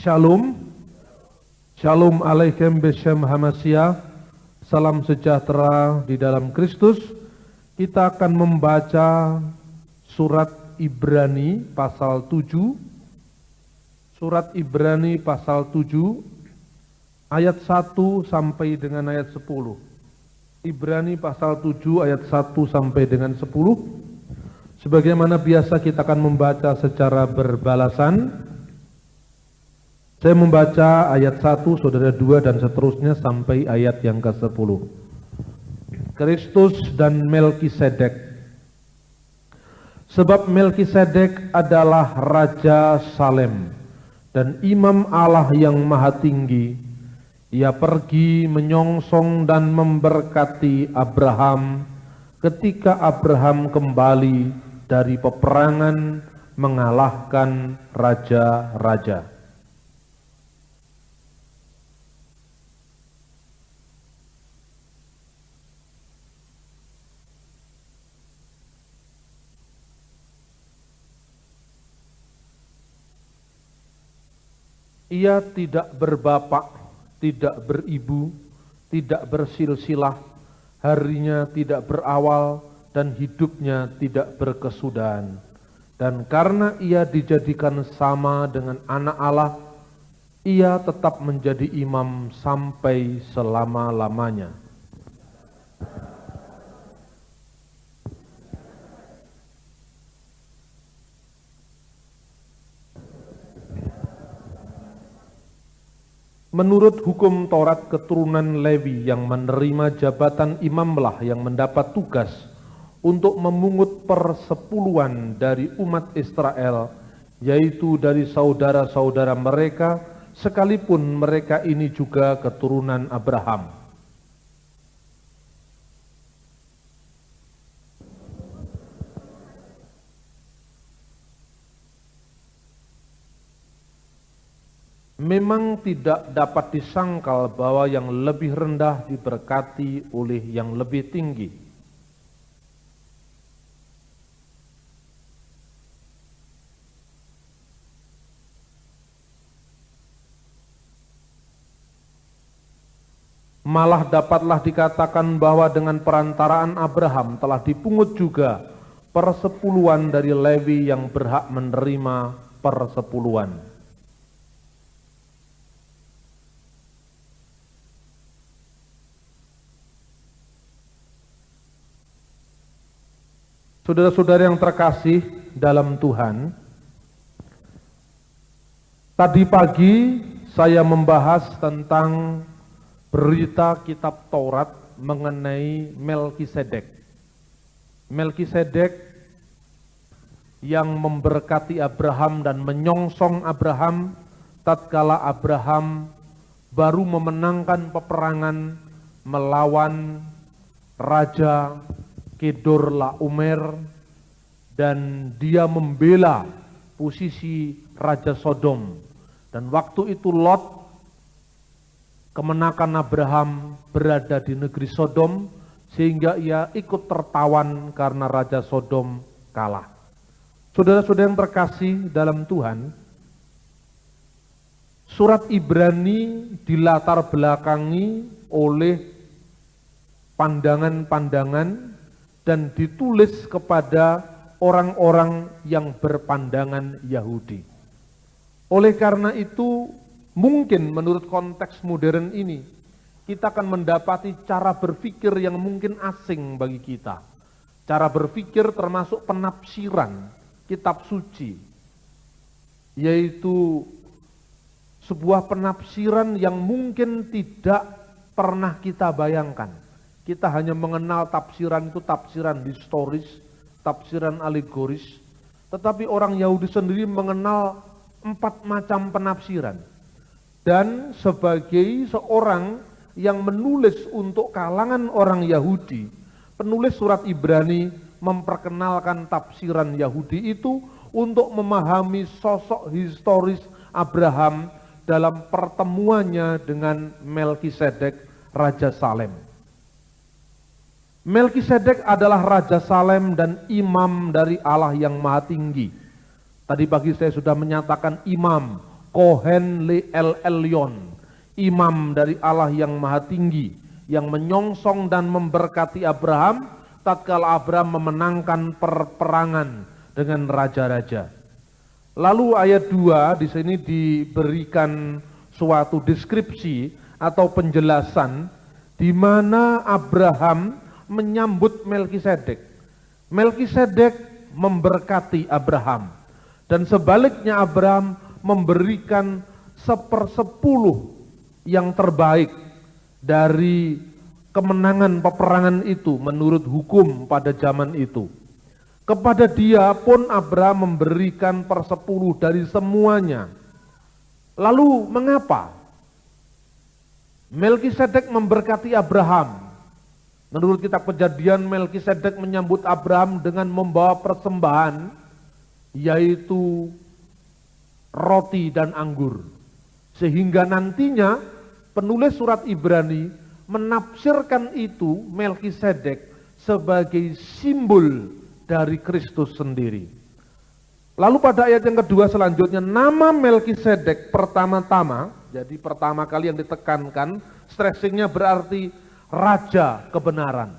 Shalom, Shalom Alaikum Beshem Hamasya, salam sejahtera di dalam Kristus. Kita akan membaca surat Ibrani pasal 7, surat Ibrani pasal 7, ayat 1 sampai dengan ayat 10. Ibrani pasal 7 ayat 1 sampai dengan 10. Sebagaimana biasa kita akan membaca secara berbalasan. Saya membaca ayat 1, saudara 2 dan seterusnya sampai ayat yang ke-10. Kristus dan Melkisedek. Sebab Melkisedek adalah Raja Salem dan Imam Allah yang Maha Tinggi. Ia pergi menyongsong dan memberkati Abraham ketika Abraham kembali dari peperangan mengalahkan raja-raja. Ia tidak berbapak, tidak beribu, tidak bersilsilah, harinya tidak berawal, dan hidupnya tidak berkesudahan. Dan karena ia dijadikan sama dengan anak Allah, ia tetap menjadi imam sampai selama-lamanya. Menurut hukum Taurat, keturunan Lewi yang menerima jabatan imamlah yang mendapat tugas untuk memungut persepuluhan dari umat Israel, yaitu dari saudara-saudara mereka, sekalipun mereka ini juga keturunan Abraham. Memang tidak dapat disangkal bahwa yang lebih rendah diberkati oleh yang lebih tinggi. Malah dapatlah dikatakan bahwa dengan perantaraan Abraham telah dipungut juga persepuluhan dari Lewi yang berhak menerima persepuluhan. Saudara-saudara yang terkasih dalam Tuhan, tadi pagi saya membahas tentang berita kitab Taurat mengenai Melkisedek. Melkisedek yang memberkati Abraham dan menyongsong Abraham tatkala Abraham baru memenangkan peperangan melawan Raja Kedorlaomer, dan dia membela posisi Raja Sodom. Dan waktu itu Lot, kemenakan Abraham, berada di negeri Sodom, sehingga ia ikut tertawan karena Raja Sodom kalah. Saudara-saudara yang terkasih dalam Tuhan, surat Ibrani dilatar belakangi oleh pandangan-pandangan dan ditulis kepada orang-orang yang berpandangan Yahudi. Oleh karena itu, mungkin menurut konteks modern ini, kita akan mendapati cara berpikir yang mungkin asing bagi kita. Cara berpikir termasuk penafsiran kitab suci, yaitu sebuah penafsiran yang mungkin tidak pernah kita bayangkan. Kita hanya mengenal tafsiran itu tafsiran historis, tafsiran alegoris. Tetapi orang Yahudi sendiri mengenal 4 macam penafsiran. Dan sebagai seorang yang menulis untuk kalangan orang Yahudi, penulis surat Ibrani memperkenalkan tafsiran Yahudi itu untuk memahami sosok historis Abraham dalam pertemuannya dengan Melkisedek, Raja Salem. Melkisedek adalah Raja Salem dan imam dari Allah yang Maha Tinggi. Tadi pagi saya sudah menyatakan imam, Kohen Le El Elyon, imam dari Allah yang maha tinggi, yang menyongsong dan memberkati Abraham tatkala Abraham memenangkan peperangan dengan raja-raja. Lalu ayat 2 di sini diberikan suatu deskripsi atau penjelasan di mana Abraham menyambut Melkisedek. Melkisedek memberkati Abraham dan sebaliknya Abraham memberikan 1/10 yang terbaik dari kemenangan peperangan itu menurut hukum pada zaman itu. Kepada dia pun Abraham memberikan 1/10 dari semuanya. Lalu mengapa Melkisedek memberkati Abraham? Menurut kitab Kejadian, Melkisedek menyambut Abraham dengan membawa persembahan, yaitu roti dan anggur. Sehingga nantinya penulis surat Ibrani menafsirkan itu Melkisedek sebagai simbol dari Kristus sendiri. Lalu pada ayat yang kedua selanjutnya, nama Melkisedek pertama-tama, jadi pertama kali yang ditekankan, stressingnya berarti raja kebenaran.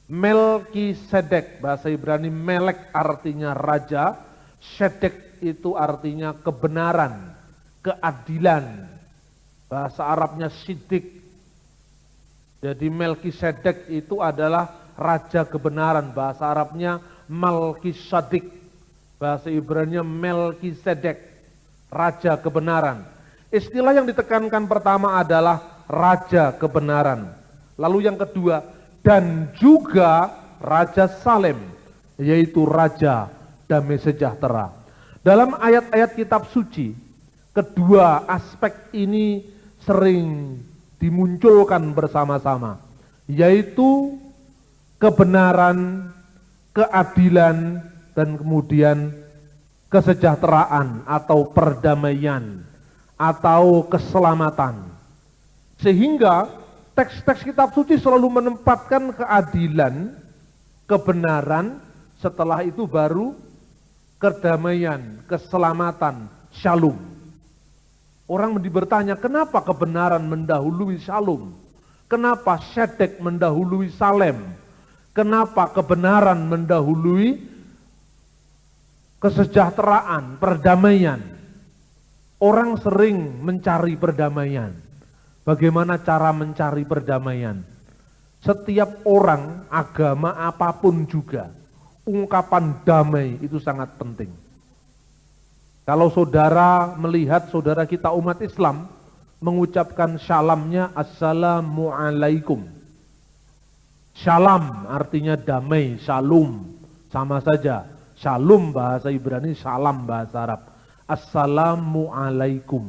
Melkisedek, bahasa Ibrani Melek artinya raja, Sedek itu artinya kebenaran, keadilan. Bahasa Arabnya sidik. Jadi Melkisedek itu adalah raja kebenaran, bahasa Arabnya Malkisadik, bahasa Ibraninya Melkisedek, raja kebenaran. Istilah yang ditekankan pertama adalah raja kebenaran. Lalu yang kedua, dan juga Raja Salem, yaitu raja damai sejahtera. Dalam ayat-ayat kitab suci, kedua aspek ini sering dimunculkan bersama-sama, yaitu kebenaran, keadilan, dan kemudian kesejahteraan atau perdamaian atau keselamatan. Sehingga teks-teks kitab suci selalu menempatkan keadilan, kebenaran, setelah itu baru kedamaian, keselamatan, shalom. Orang bertanya, kenapa kebenaran mendahului shalom? Kenapa Sedek mendahului Salem? Kenapa kebenaran mendahului kesejahteraan, perdamaian? Orang sering mencari perdamaian. Bagaimana cara mencari perdamaian? Setiap orang, agama apapun juga, ungkapan damai itu sangat penting. Kalau saudara melihat saudara kita umat Islam mengucapkan syalamnya assalamualaikum. Shalom artinya damai, shalom sama saja. Shalom bahasa Ibrani, salam bahasa Arab. Assalamualaikum.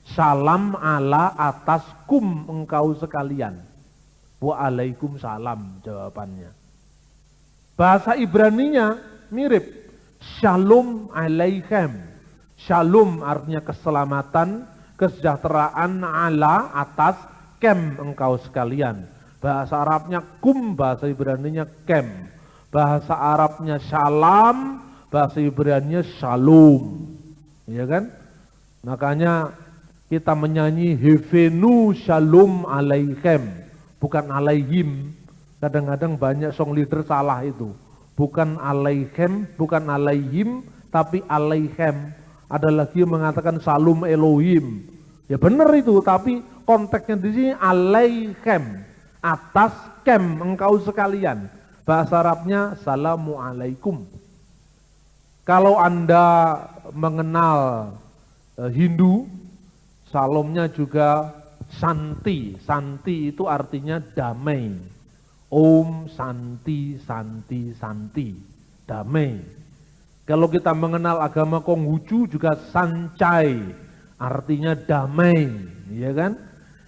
Salam ala atas kum engkau sekalian. Waalaikumsalam jawabannya. Bahasa Ibraninya mirip. Shalom alaihim. Shalom artinya keselamatan, kesejahteraan ala atas kem engkau sekalian. Bahasa Arabnya kum, bahasa Ibraninya kem. Bahasa Arabnya salam, bahasa Ibraninya shalom. Ya kan? Makanya kita menyanyi Hevenu shalom alaihim, bukan alaihim. Kadang-kadang banyak song leader salah itu. Bukan alaihim, bukan alaihim, tapi alaihim. Ada lagi yang mengatakan Salum Elohim. Ya benar itu, tapi konteksnya di sini alaihim, atas kem engkau sekalian. Bahasa Arabnya Assalamualaikum. Kalau Anda mengenal Hindu, salomnya juga Santi. Santi itu artinya damai. Om Santi, Santi, Santi, damai. Kalau kita mengenal agama Konghucu juga Sancai, artinya damai, ya kan?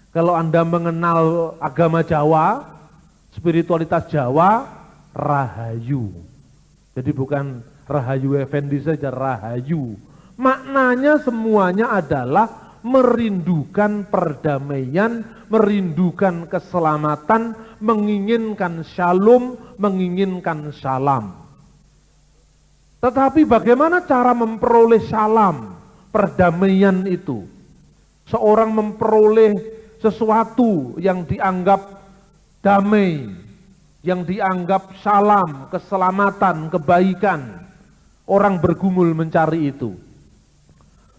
Kalau Anda mengenal agama Jawa, spiritualitas Jawa, Rahayu. Jadi bukan Rahayu Effendi saja, Rahayu. Maknanya semuanya adalah merindukan perdamaian, merindukan keselamatan, menginginkan shalom, menginginkan salam. Tetapi bagaimana cara memperoleh salam, perdamaian itu. Seorang memperoleh sesuatu yang dianggap damai, yang dianggap salam, keselamatan, kebaikan. Orang bergumul mencari itu.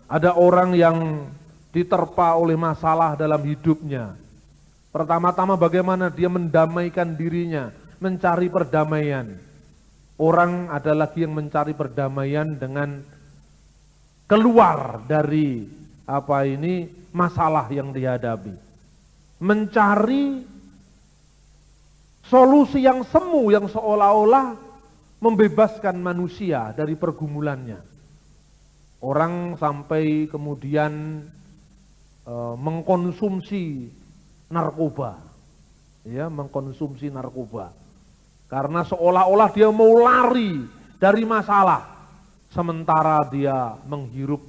Ada orang yang diterpa oleh masalah dalam hidupnya. Pertama-tama bagaimana dia mendamaikan dirinya, mencari perdamaian. Orang ada lagi yang mencari perdamaian dengan keluar dari masalah yang dihadapi. Mencari solusi yang semu yang seolah-olah membebaskan manusia dari pergumulannya. Orang sampai kemudian mengkonsumsi narkoba. Ya, mengkonsumsi narkoba. Karena seolah-olah dia mau lari dari masalah. Sementara dia menghirup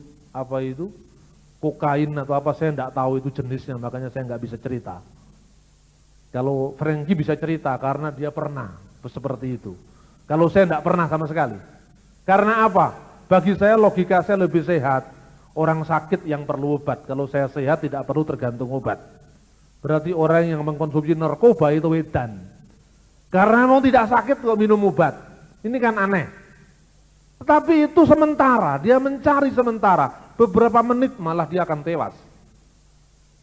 kokain atau apa, saya tidak tahu itu jenisnya, makanya saya nggak bisa cerita. Kalau Frankie bisa cerita karena dia pernah seperti itu. Kalau saya tidak pernah sama sekali. Karena apa? Bagi saya logika saya lebih sehat. Orang sakit yang perlu obat. Kalau saya sehat tidak perlu tergantung obat. Berarti orang yang mengkonsumsi narkoba itu wedan. Karena mau tidak sakit kok minum obat. Ini kan aneh. Tetapi itu sementara, dia mencari sementara. Beberapa menit malah dia akan tewas.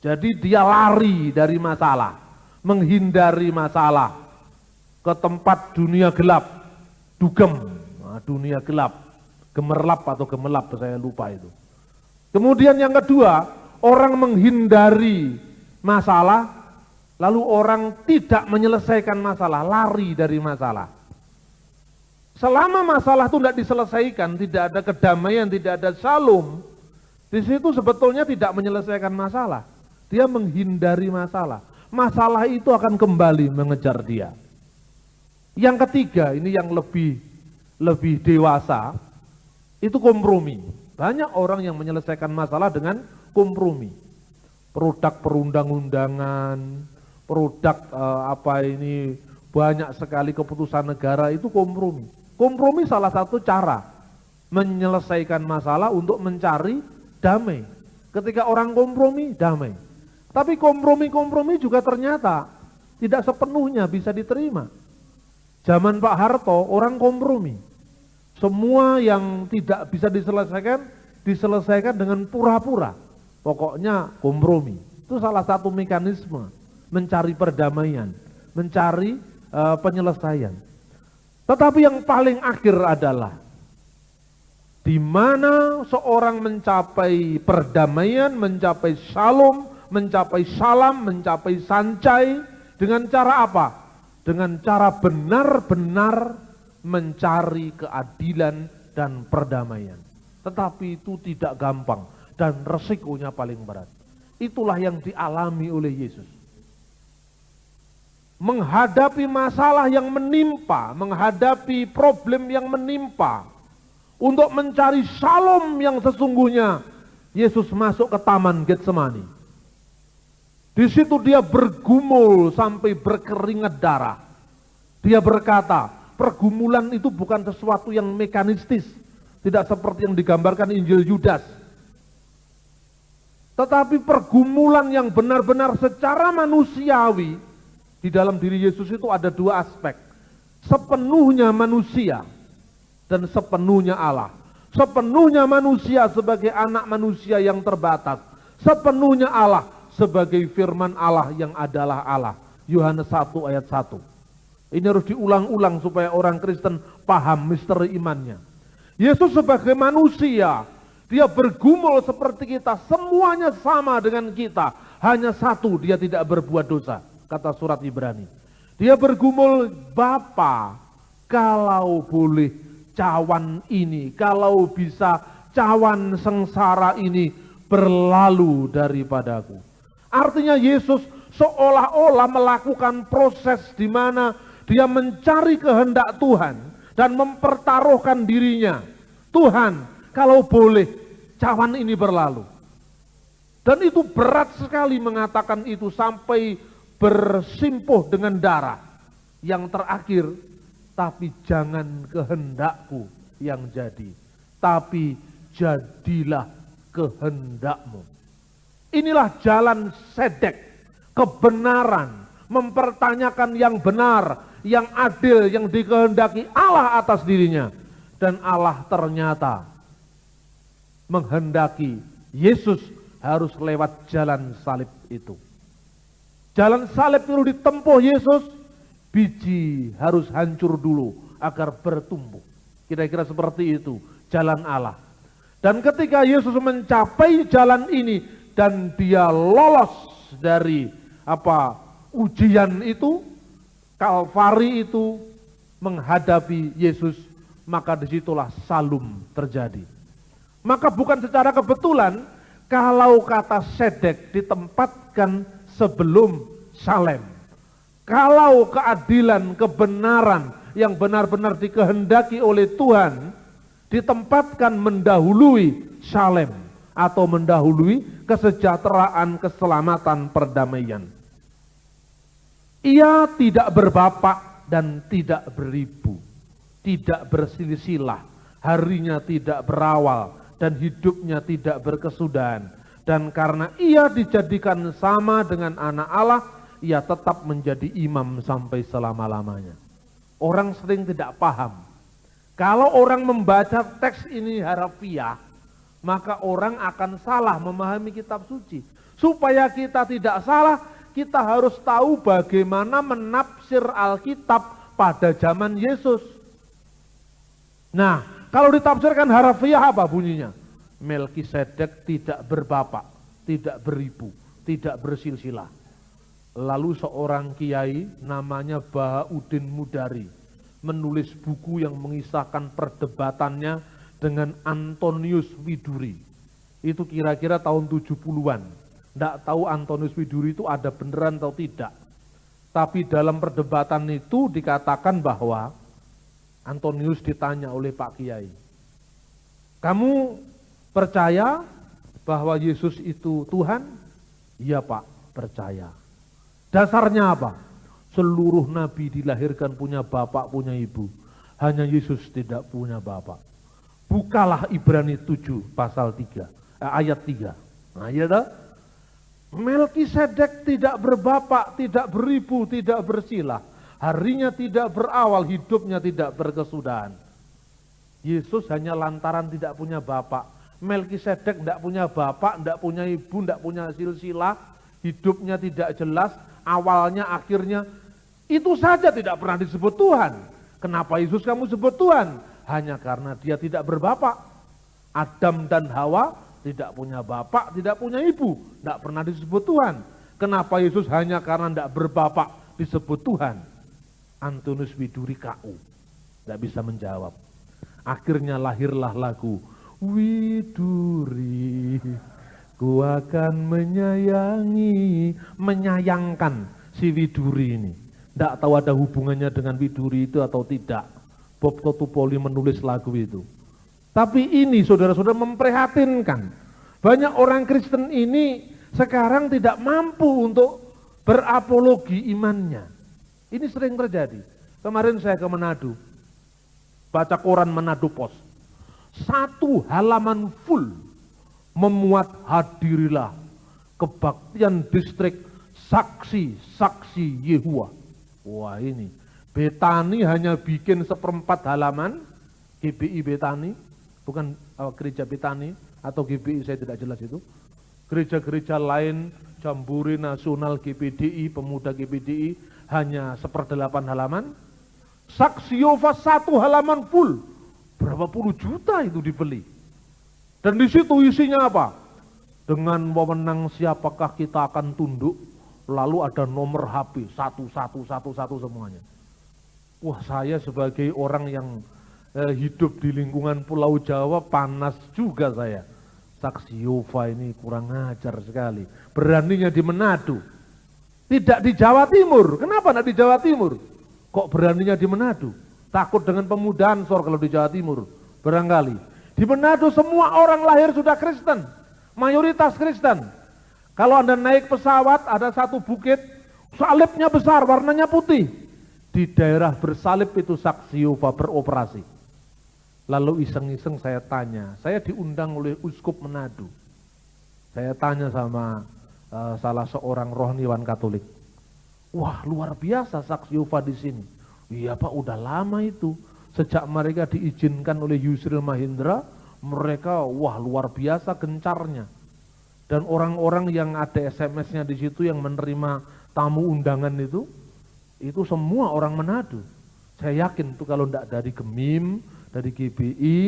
Jadi dia lari dari masalah, menghindari masalah, ke tempat dunia gelap, dugem, dunia gelap, gemerlap atau gemelap, saya lupa itu. Kemudian yang kedua, orang menghindari masalah, lalu orang tidak menyelesaikan masalah, lari dari masalah. Selama masalah itu tidak diselesaikan, tidak ada kedamaian, tidak ada shalom, di situ sebetulnya tidak menyelesaikan masalah. Dia menghindari masalah. Masalah itu akan kembali mengejar dia. Yang ketiga, ini yang lebih dewasa, itu kompromi. Banyak orang yang menyelesaikan masalah dengan kompromi. Produk perundang-undangan, produk banyak sekali keputusan negara itu kompromi. Kompromi salah satu cara menyelesaikan masalah untuk mencari damai. Ketika orang kompromi, damai. Tapi kompromi-kompromi juga ternyata tidak sepenuhnya bisa diterima. Zaman Pak Harto, orang kompromi. Semua yang tidak bisa diselesaikan dengan pura-pura. Pokoknya kompromi. Itu salah satu mekanisme mencari perdamaian, mencari penyelesaian. Tetapi yang paling akhir adalah di mana seorang mencapai perdamaian, mencapai shalom, mencapai salam, mencapai sancai dengan cara apa? Dengan cara benar-benar mencari keadilan dan perdamaian. Tetapi itu tidak gampang dan resikonya paling berat. Itulah yang dialami oleh Yesus. Menghadapi masalah yang menimpa, menghadapi problem yang menimpa, untuk mencari shalom yang sesungguhnya, Yesus masuk ke taman Getsemani. Di situ dia bergumul sampai berkeringat darah. Dia berkata, pergumulan itu bukan sesuatu yang mekanistis, tidak seperti yang digambarkan Injil Yudas. Tetapi pergumulan yang benar-benar secara manusiawi, di dalam diri Yesus itu ada dua aspek. Sepenuhnya manusia dan sepenuhnya Allah. Sepenuhnya manusia sebagai anak manusia yang terbatas. Sepenuhnya Allah sebagai firman Allah yang adalah Allah. Yohanes 1 ayat 1. Ini harus diulang-ulang supaya orang Kristen paham misteri imannya. Yesus sebagai manusia, dia bergumul seperti kita, semuanya sama dengan kita. Hanya satu, dia tidak berbuat dosa, kata surat Ibrani. Dia bergumul, Bapa, kalau boleh cawan ini, kalau bisa cawan sengsara ini berlalu daripadaku. Artinya Yesus seolah-olah melakukan proses di mana dia mencari kehendak Tuhan dan mempertaruhkan dirinya. Tuhan, kalau boleh cawan ini berlalu. Dan itu berat sekali mengatakan itu sampai bersimpuh dengan darah. Yang terakhir, tapi jangan kehendakku yang jadi, tapi jadilah kehendak-Mu. Inilah jalan sedek, kebenaran, mempertanyakan yang benar, yang adil, yang dikehendaki Allah atas dirinya. Dan Allah ternyata menghendaki Yesus harus lewat jalan salib itu. Jalan salib itu ditempuh Yesus, biji harus hancur dulu agar bertumbuh. Kira-kira seperti itu jalan Allah. Dan ketika Yesus mencapai jalan ini dan dia lolos dari ujian itu, Kalvari itu, menghadapi Yesus, maka disitulah salum terjadi. Maka bukan secara kebetulan kalau kata sedek ditempatkan sebelum salem. Kalau keadilan, kebenaran yang benar-benar dikehendaki oleh Tuhan ditempatkan mendahului salem atau mendahului kesejahteraan, keselamatan, perdamaian. Ia tidak berbapak dan tidak beribu, tidak bersilsilah, harinya tidak berawal dan hidupnya tidak berkesudahan. Dan karena ia dijadikan sama dengan anak Allah, ia tetap menjadi imam sampai selama-lamanya. Orang sering tidak paham. Kalau orang membaca teks ini harafiah, maka orang akan salah memahami kitab suci. Supaya kita tidak salah, kita harus tahu bagaimana menafsir Alkitab pada zaman Yesus. Nah, kalau ditafsirkan harafiah apa bunyinya? Melkisedek tidak berbapak, tidak beribu, tidak bersilsilah. Lalu seorang kiai namanya Bahauddin Mudari menulis buku yang mengisahkan perdebatannya dengan Antonius Widuri. Itu kira-kira tahun 70-an. Tidak tahu Antonius Widuri itu ada beneran atau tidak. Tapi dalam perdebatan itu dikatakan bahwa Antonius ditanya oleh Pak Kiai, kamu percaya bahwa Yesus itu Tuhan? Iya Pak, percaya. Dasarnya apa? Seluruh nabi dilahirkan punya bapak, punya ibu. Hanya Yesus tidak punya bapak. Bukalah Ibrani 7 pasal 3, ayat 3. Nah ya dah. Melkisedek tidak berbapak, tidak beribu, tidak bersilah. Harinya tidak berawal, hidupnya tidak berkesudahan. Yesus hanya lantaran tidak punya bapak. Melkisedek tidak punya bapak, tidak punya ibu, tidak punya silsilah. Hidupnya tidak jelas, awalnya, akhirnya. Itu saja tidak pernah disebut Tuhan. Kenapa Yesus kamu sebut Tuhan? Hanya karena dia tidak berbapak. Adam dan Hawa tidak punya bapak, tidak punya ibu, tidak pernah disebut Tuhan. Kenapa Yesus hanya karena tidak berbapak disebut Tuhan? Antonius Widuri KU tidak bisa menjawab. Akhirnya lahirlah lagu Widuri, ku akan menyayangi, menyayangkan si Widuri ini. Tidak tahu ada hubungannya dengan Widuri itu atau tidak. Bob Totupoli menulis lagu itu. Tapi ini saudara-saudara memprihatinkan. Banyak orang Kristen ini sekarang tidak mampu untuk berapologi imannya. Ini sering terjadi. Kemarin saya ke Manado, baca koran Manado Post. 1 halaman full memuat hadirilah kebaktian distrik saksi-saksi Yehuwa. Wah ini, Betani hanya bikin 1/4 halaman, GBI Betani, bukan gereja Betani atau GBI saya tidak jelas itu. Gereja-gereja lain, Jambore Nasional GPDI, Pemuda GPDI, hanya 1/8 halaman. Saksi Yehova 1 halaman full, berapa puluh juta itu dibeli. Dan di situ isinya apa? Dengan wewenang siapakah kita akan tunduk, lalu ada nomor HP, 1111 semuanya. Wah saya sebagai orang yang hidup di lingkungan Pulau Jawa, panas juga saya. Saksi Yehova ini kurang ajar sekali. Beraninya di Manado. Tidak di Jawa Timur. Kenapa tidak di Jawa Timur? Kok beraninya di Manado? Takut dengan pemuda Ansor kalau di Jawa Timur. Barangkali. Di Manado semua orang lahir sudah Kristen. Mayoritas Kristen. Kalau Anda naik pesawat, ada satu bukit, salibnya besar, warnanya putih. Di daerah bersalib itu Saksi Yehova beroperasi. Lalu iseng-iseng saya tanya, saya diundang oleh Uskup Manado. Saya tanya sama salah seorang rohaniwan Katolik. Wah, luar biasa saksi Yehova di sini. Iya Pak, udah lama itu. Sejak mereka diizinkan oleh Yusril Mahendra, mereka wah luar biasa gencarnya. Dan orang-orang yang ada SMS-nya di situ yang menerima tamu undangan itu semua orang Manado. Saya yakin tuh kalau enggak dari Gemim, dari GBI,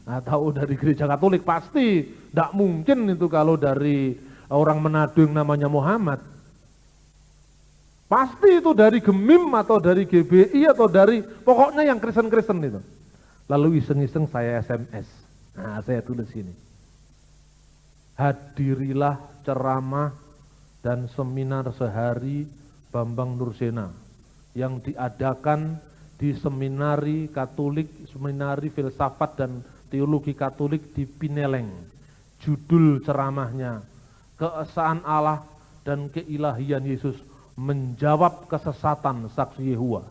atau dari gereja Katolik pasti enggak mungkin itu kalau dari orang Manado yang namanya Muhammad. Pasti itu dari Gemim atau dari GBI atau dari pokoknya yang Kristen-Kristen itu. Lalu iseng-iseng saya SMS. Nah, saya tulis ini. Hadirilah ceramah dan seminar sehari Bambang Nursena yang diadakan di Seminari Katolik, Seminari Filsafat dan Teologi Katolik di Pineleng. Judul ceramahnya, Keesaan Allah dan Keilahian Yesus menjawab kesesatan saksi Yehova.